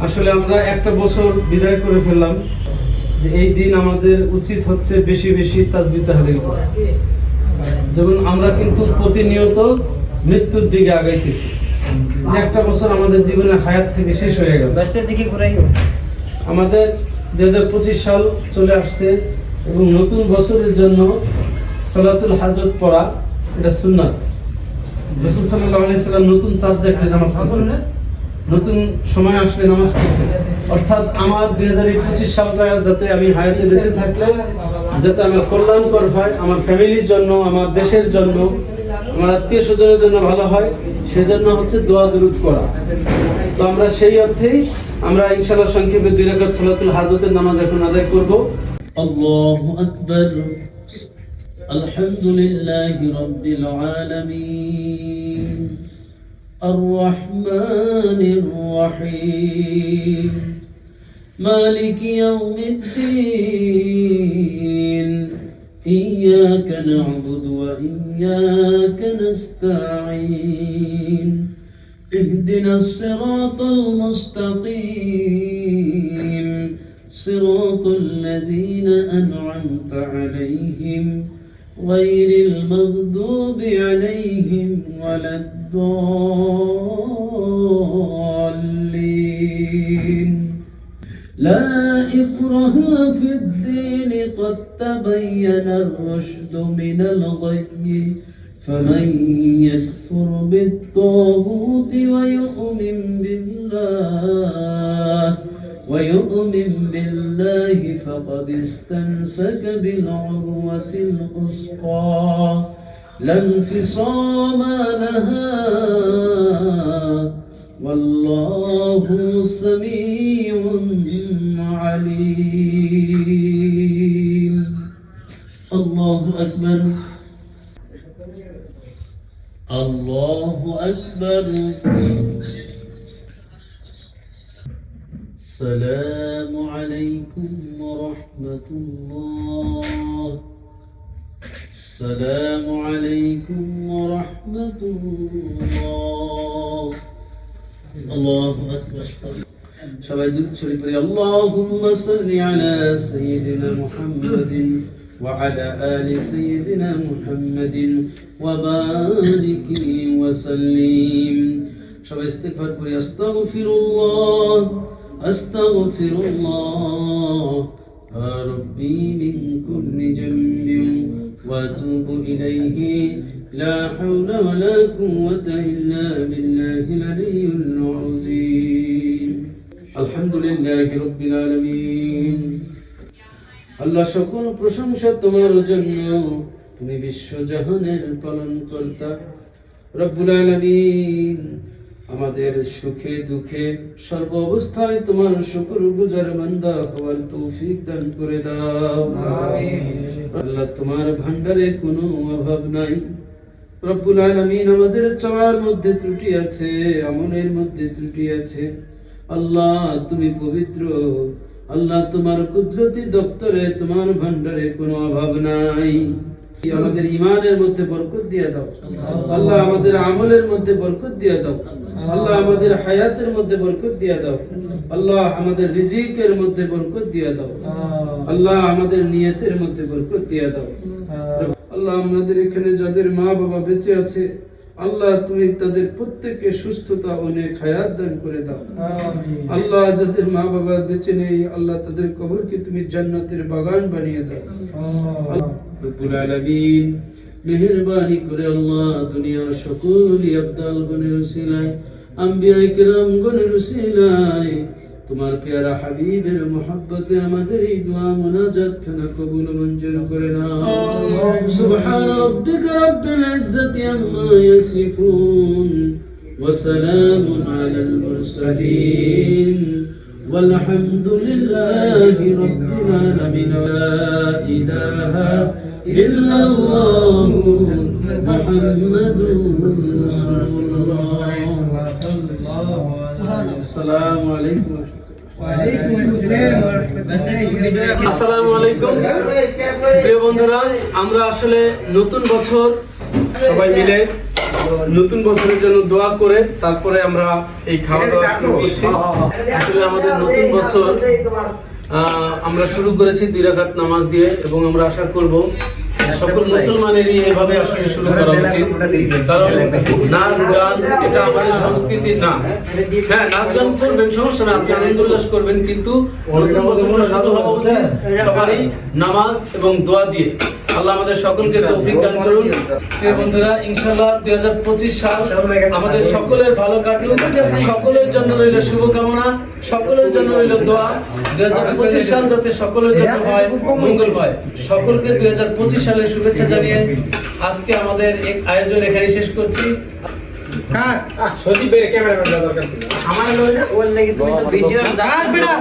আসলে আমরা একটা বছর বিদায় করে ফেললাম, যে এই দিন আমাদের উচিত হচ্ছে বেশি বেশি তাসবিহ তাহলিল করা। যেমন আমরা কিন্তু প্রতিনিয়ত মৃত্যুর দিকে আগাইতেছি, যে একটা বছর আমাদের জীবনের হায়াত থেকে শেষ হয়ে গেল। আমাদের 2025 সাল চলে আসছে এবং নতুন বছরের জন্য সালাতুল হাজত পড়া এটা সুন্নাত। রাসূল সাল্লাল্লাহু আলাইহি সাল্লাম নতুন চাঁদ দেখলে নামাজ পড়তেন, নতুন সময় আসলে নামাজ পড়তেন। অর্থাৎ আমার 2025 সালটা যাতে আমি হায়াতে বেঁচে থাকলে যাতে আমার কল্যাণকর হয়, আমার ফ্যামিলির জন্য, আমার দেশের জন্য, আমার আত্মীয় স্বজনের জন্য ভালো হয়, সেজন্য হচ্ছে দোয়া দুরূদ করা। তো আমরা সেই অর্থেই আমরা ইনশাআল্লাহ সংক্ষেপে 2 রাকাত সালাতুল হাজতের নামাজ এখন আদায় করব। আল্লাহু আকবার। আলহামদুলিল্লাহি রাব্বিল আলামিন আর রহমানির রহিম মালিকি ইয়াউমিদ্দিন ইয়্যাকা না'বুদু ওয়া ইয়্যাকা নাস্তাঈন اهدنا الصراط المستقيم صراط الذين أنعمت عليهم غير المغضوب عليهم ولا الضالين لا إكراه في الدين قد تبين الرشد من الغي فمن يكفر بالطاغوت ويؤمن بالله فقد استمسك بالعروة الوثقى لا انفصام لها والله سميع عليم. الله أكبر. الله أكبر. السلام عليكم ورحمة الله. السلام عليكم ورحمة الله. الله أكبر. সবাই দুরূদ শরীফ পড়ি। اللهم صل على سيدنا محمد وعلى آل سيدنا محمد وبارك وسلم. সবাই ইস্তিগফার করি। আস্তাগফিরুল্লাহ আস্তাগফিরুল্লাহ রব্বি মিন কুল্লি যামবিন ওয়া আতুবু ইলাইহি লা হাওলা ওয়া লা কুওয়াতা ইল্লা বিল্লাহিল আলিয়্যিল আযীম। আলহামদুলিল্লাহি রাব্বিল আলামিন। আল্লাহ সকল প্রশংসা তোমার জন্য, তুমি বিশ্বজাহানের পালনকর্তা রব্বুল আলামিন। আমাদের সুখে দুঃখে সর্ব অবস্থায় তোমার শুকরগুজার বান্দা হওয়ার তৌফিক দান করে দাও। আল্লাহ তোমার ভান্ডারে কোনো অভাব নাই রব্বুল আলামিন। আমাদের চাওয়ার মধ্যে ত্রুটি আছে, আমলের মধ্যে ত্রুটি আছে। আল্লাহ তুমি পবিত্র, আল্লাহ তোমার কুদরতি দপ্তরে তোমার ভান্ডারে কোনো অভাব নাই। আমাদের ঈমানের মধ্যে বরকত দিয়ে দাও আল্লাহ, আমাদের আমলের মধ্যে বরকত দিয়ে দাও আল্লাহ, আমাদের হায়াতের মধ্যে বরকত দিয়ে দাও আল্লাহ, আমাদের রিজিকের মধ্যে বরকত দিয়ে দাও আল্লাহ, আমাদের নিয়তের মধ্যে বরকত দিয়ে দাও আল্লাহ। আমাদের এখানে যাদের মা বাবা বেঁচে আছে আল্লাহ, তুমি তাদের প্রত্যেককে সুস্থতা অনেক হায়াত দান করে দাও আল্লাহ। যাদের মা বাবা বেঁচে নেই আল্লাহ, তাদের কবরকে তুমি জান্নাতের বাগান বানিয়ে দাও রব্বুল আলামিন। মেহেরবানি করে আল্লাহ দুনিয়ার সকল ওলি আবদাল গণের উসিলায়, আম্বিয়া কিরাম গণের উসিলায়, তোমার পেয়ারা হাবিবের মোহাব্বতে আমাদের এই দোয়া মুনাজাত খানা কবুল মঞ্জুর করে নাও। সুবহান রাব্বিকা রাব্বিল ইজ্জাতি আম্মা ইয়াসিফুন ওয়া সালামুন আলাল মুরসালিন ওয়ালহামদুলিল্লাহি রাব্বিল আলামিন। লা ইলাহা ইল্লাল্লাহু মুহাম্মাদুর রাসূলুল্লাহ। আসসালামু আলাইকুম। আসসালামু আলাইকুম প্রিয় বন্ধুরা, আমরা আসলে নতুন বছর সবাই মিলে নতুন বছরের জন্য দোয়া করে তারপরে আমরা এই খাওয়া দাওয়া শুরু করছি। আসলে আমাদের নতুন বছর আমরা শুরু করেছি 2 রাকাত নামাজ দিয়ে, এবং আমরা আশা করব সকল মুসলমানেরই এভাবে আসলে শুরু করা উচিত। কারণ নাচ গান এটা আমাদের সংস্কৃতির না। হ্যাঁ, নাচ গান করবেন, সমস্যা না, আপনি আনন্দ উল্লাস করবেন, কিন্তু নতুন বছরটা শুরু হওয়া উচিত সবারই নামাজ এবং দোয়া দিয়ে। আল্লাহ আমাদের সকলকে তৌফিক দান করুন। প্রিয় বন্ধুরা, ইনশাআল্লাহ 2025 সাল আমাদের সকলের ভালো কাটুক। সকলের জন্য রইল শুভকামনা, সকলের জন্য রইল দোয়া। 2025 সাল যাতে সকলের জন্য হয়, মঙ্গল হয়। সকলকে 2025 সালের শুভেচ্ছা জানিয়ে আজকে আমাদের এক আয়োজন এখানে শেষ করছি। হ্যাঁ, সজীবের ক্যামেরাম্যান দরকার ছিল আমার, ওর লাগি তুমি তো ভিডিও যা বেটা।